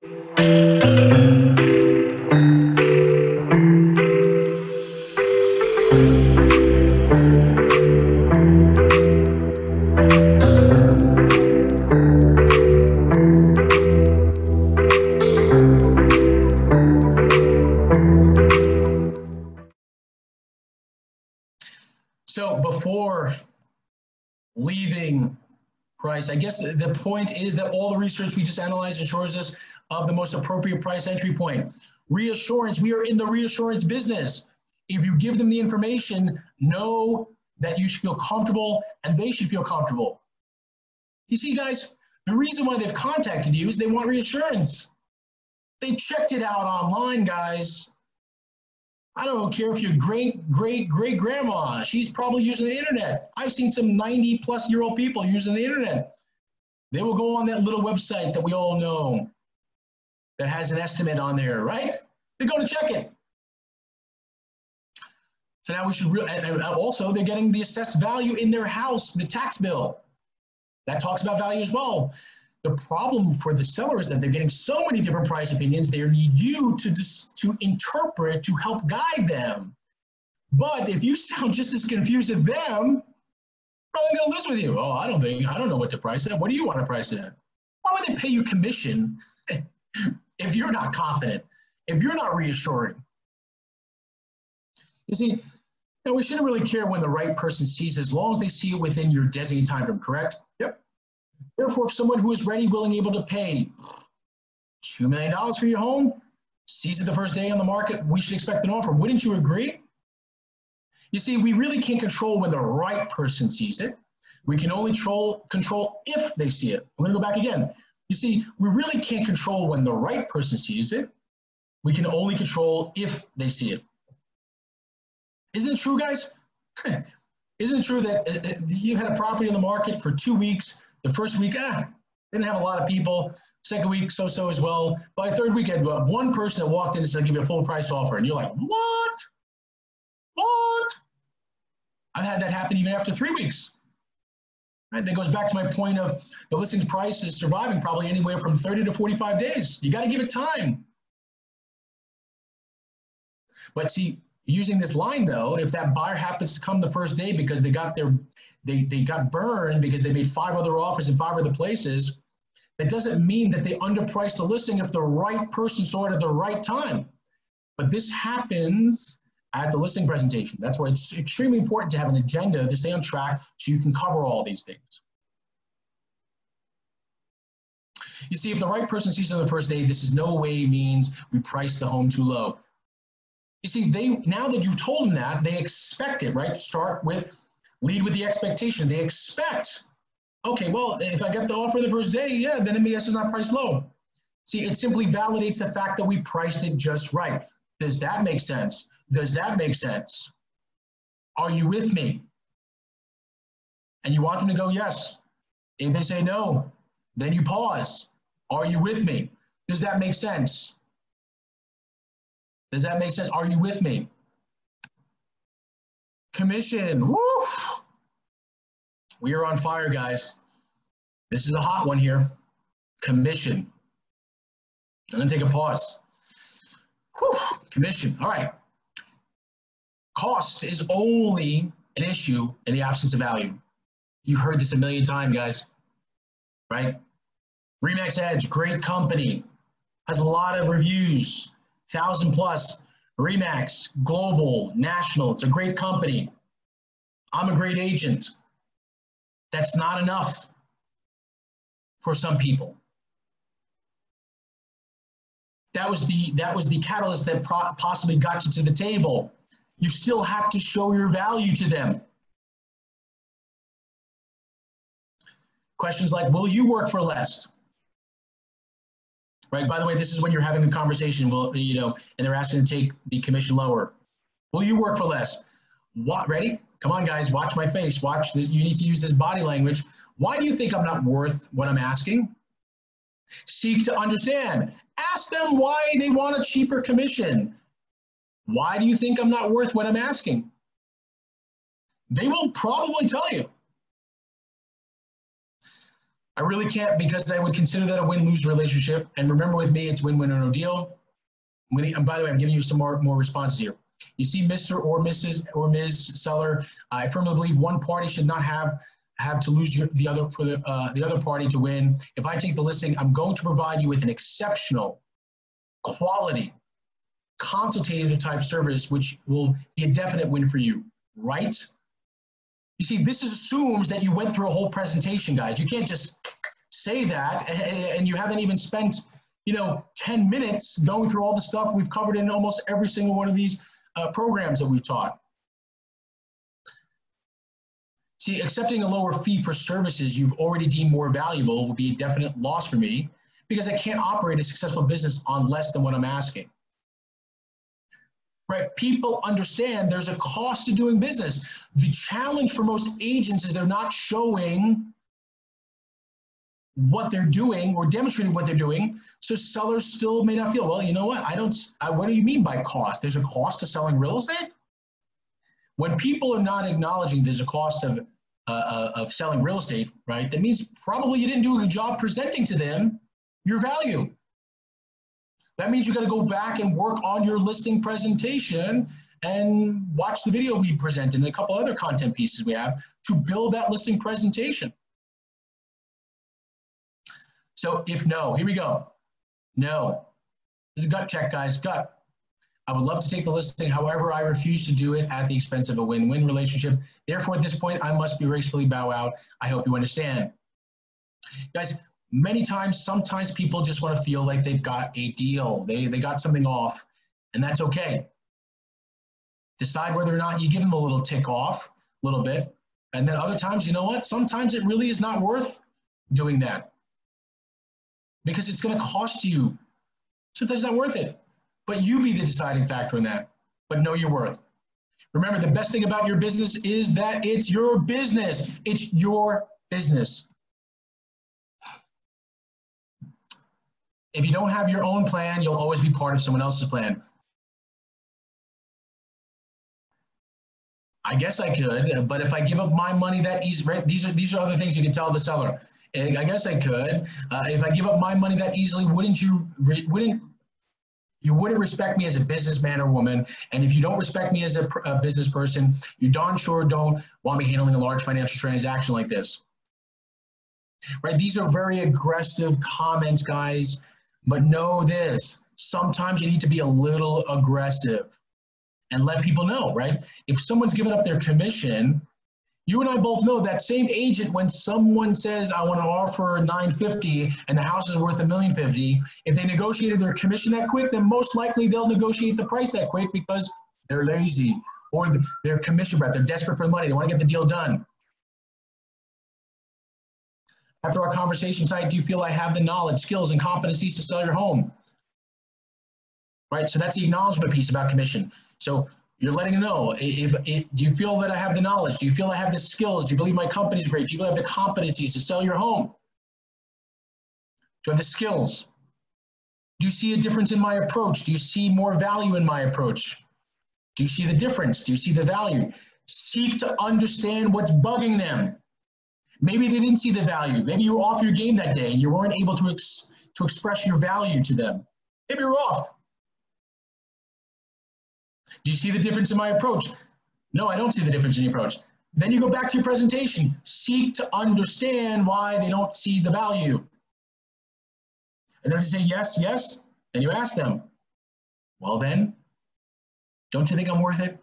So before leaving price, I guess the point is that all the research we just analyzed assures us of the most appropriate price entry point. Reassurance, we are in the reassurance business. If you give them the information, know that you should feel comfortable and they should feel comfortable. You see, guys, the reason why they've contacted you is they want reassurance. They checked it out online, guys. I don't care if you're great-great-great-grandma. She's probably using the internet. I've seen some 90-plus-year-old people using the internet. They will go on that little website that we all know that has an estimate on there, right? They're going to check it. So now we should and also they're getting the assessed value in their house, the tax bill. That talks about value as well. The problem for the seller is that they're getting so many different price opinions. They need you to interpret, to help guide them. But if you sound just as confused as them, probably going to list with you. Oh, I don't know what to price it. What do you want to price it at? Why would they pay you commission if you're not confident, if you're not reassuring? You see, we shouldn't really care when the right person sees, as long as they see it within your designated time frame, correct? Yep. Therefore, if someone who is ready, willing, able to pay $2 million for your home, sees it the first day on the market, we should expect an offer. Wouldn't you agree? You see, we really can't control when the right person sees it. We can only control if they see it. I'm going to go back again. You see, we really can't control when the right person sees it. We can only control if they see it. Isn't it true, guys? Isn't it true that you had a property on the market for 2 weeks? The first week, didn't have a lot of people. Second week, so-so as well. By the third week, I had one person that walked in and said, I'll give you a full price offer. And you're like, what? What? I've had that happen even after 3 weeks. Right? That goes back to my point of the listing price is surviving probably anywhere from 30 to 45 days. You got to give it time. But see, using this line though, if that buyer happens to come the first day because they got burned because they made 5 other offers in 5 other places, that doesn't mean that they underpriced the listing if the right person saw it at the right time. But this happens at the listing presentation. That's why it's extremely important to have an agenda to stay on track so you can cover all these things. You see, if the right person sees it on the first day, this is no way means we priced the home too low. You see, now that you've told them that, they expect it, right? Lead with the expectation. They expect, okay, well, if I get the offer the first day, yeah, then MBS is not priced low. See, it simply validates the fact that we priced it just right. Does that make sense? Does that make sense? Are you with me? And you want them to go yes. If they say no, then you pause. Are you with me? Does that make sense? Does that make sense? Are you with me? Commission. Woo! We are on fire, guys. This is a hot one here. Commission. I'm going to take a pause. Whew. Commission. All right. Cost is only an issue in the absence of value. You've heard this a million times, guys, right? Remax Edge, great company, has a lot of reviews, 1,000 plus. Remax, global, national, it's a great company. I'm a great agent. That's not enough for some people. That was the catalyst that possibly got you to the table. You still have to show your value to them. Questions like, will you work for less? Right, by the way, this is when you're having a conversation, and they're asking to take the commission lower. Will you work for less? What, ready? Come on, guys, watch my face. Watch this. You need to use this body language. Why do you think I'm not worth what I'm asking? Seek to understand. Ask them why they want a cheaper commission. Why do you think I'm not worth what I'm asking? They will probably tell you. I really can't because I would consider that a win-lose relationship. And remember with me, it's win-win or no deal. And by the way, I'm giving you some more responses here. You see, Mr. or Mrs. or Ms. Seller, I firmly believe one party should not have to lose the other party to win. If I take the listing, I'm going to provide you with an exceptional quality consultative type service, which will be a definite win for you, right? You see, this assumes that you went through a whole presentation, guys. You can't just say that and you haven't even spent, 10 minutes going through all the stuff we've covered in almost every single one of these programs that we've taught. See, accepting a lower fee for services you've already deemed more valuable will be a definite loss for me because I can't operate a successful business on less than what I'm asking. Right? People understand there's a cost to doing business. The challenge for most agents is they're not showing what they're doing or demonstrating what they're doing. So sellers still may not feel, well, you know what? What do you mean by cost? There's a cost to selling real estate? When people are not acknowledging there's a cost of selling real estate, right? That means probably you didn't do a good job presenting to them your value. That means you got to go back and work on your listing presentation and watch the video we presented and a couple other content pieces we have to build that listing presentation. So if no, here we go. No. This is a gut check, guys. Gut. I would love to take the listing. However, I refuse to do it at the expense of a win-win relationship. Therefore, at this point, I must be gracefully bow out. I hope you understand. Guys, many times, sometimes people just want to feel like they've got a deal. They got something off, and that's okay. Decide whether or not you give them a little tick off, a little bit. And then other times, you know what? Sometimes it really is not worth doing that because it's going to cost you. Sometimes it's not worth it. But you be the deciding factor in that. But know your worth. Remember, the best thing about your business is that it's your business. It's your business. If you don't have your own plan, you'll always be part of someone else's plan. I guess I could, but if I give up my money that easy, right? These are other things you can tell the seller. I guess I could. If I give up my money that easily, wouldn't you respect me as a businessman or woman? And if you don't respect me as a business person, you darn sure don't want me handling a large financial transaction like this. Right? These are very aggressive comments, guys. But know this, sometimes you need to be a little aggressive and let people know, right? If someone's giving up their commission, you and I both know that same agent, when someone says, I want to offer $950 and the house is worth $1.05 million, if they negotiated their commission that quick, then most likely they'll negotiate the price that quick because they're lazy or they're commission brat, they're desperate for the money, they want to get the deal done. After our conversation tonight, do you feel I have the knowledge, skills, and competencies to sell your home? Right, so that's the acknowledgement piece about commission. So you're letting them know, do you feel that I have the knowledge? Do you feel I have the skills? Do you believe my company's great? Do you believe I have the competencies to sell your home? Do I have the skills? Do you see a difference in my approach? Do you see more value in my approach? Do you see the difference? Do you see the value? Seek to understand what's bugging them. Maybe they didn't see the value. Maybe you were off your game that day and you weren't able to express your value to them. Maybe you're off. Do you see the difference in my approach? No, I don't see the difference in your approach. Then you go back to your presentation. Seek to understand why they don't see the value. And then they say, yes, yes. Then you ask them, well then, don't you think I'm worth it?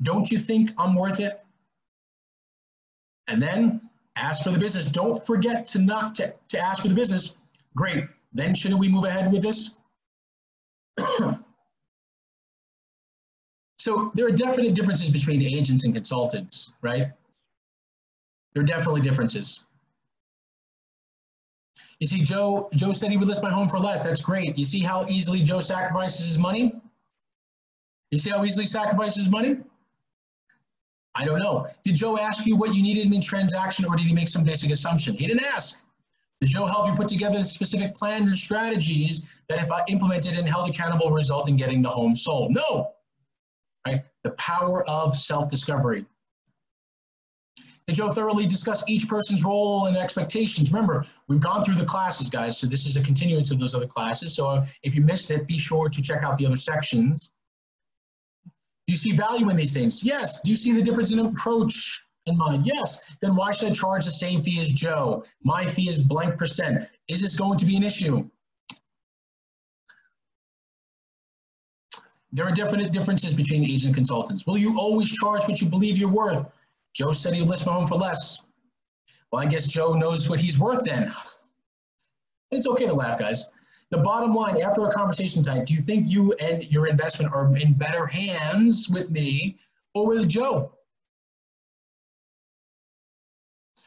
Don't you think I'm worth it? And then ask for the business. Don't forget to ask for the business. Great. Then shouldn't we move ahead with this? So there are definite differences between agents and consultants, right? There are definitely differences. You see, Joe said he would list my home for less. That's great. You see how easily Joe sacrifices his money? You see how easily he sacrifices money? I don't know. Did Joe ask you what you needed in the transaction, or did he make some basic assumption? He didn't ask. Did Joe help you put together specific plans and strategies that if I implemented and held accountable result in getting the home sold? No. Right? The power of self-discovery. Did Joe thoroughly discuss each person's role and expectations? Remember, we've gone through the classes, guys, so this is a continuance of those other classes. So if you missed it, be sure to check out the other sections. Do you see value in these things? Yes. Do you see the difference in approach in mind? Yes. Then why should I charge the same fee as Joe? My fee is blank percent. Is this going to be an issue? There are definite differences between agents and consultants. Will you always charge what you believe you're worth? Joe said he'd list my home for less. Well, I guess Joe knows what he's worth then. It's okay to laugh, guys. The bottom line, after a conversation tonight, do you think you and your investment are in better hands with me or with Joe?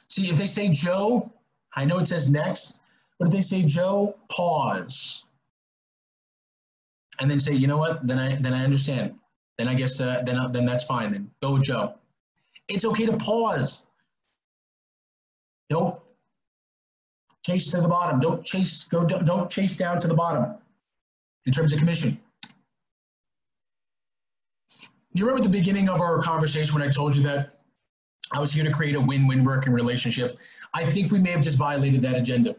See, if they say Joe, I know it says next, but if they say Joe, pause. And then say, you know what, then I understand. Then I guess, then that's fine, then go with Joe. It's okay to pause. Don't chase to the bottom. Don't chase down to the bottom in terms of commission. You remember at the beginning of our conversation when I told you that I was here to create a win-win working relationship? I think we may have just violated that agenda.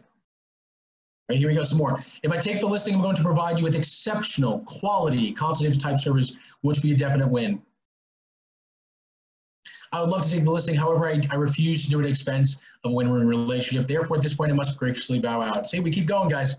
Right, here we go, some more. If I take the listing, I'm going to provide you with exceptional quality consultative type service, which would be a definite win. I would love to take the listing, however, I refuse to do it at the expense of a win-win relationship. Therefore, at this point, I must graciously bow out. See, we keep going, guys.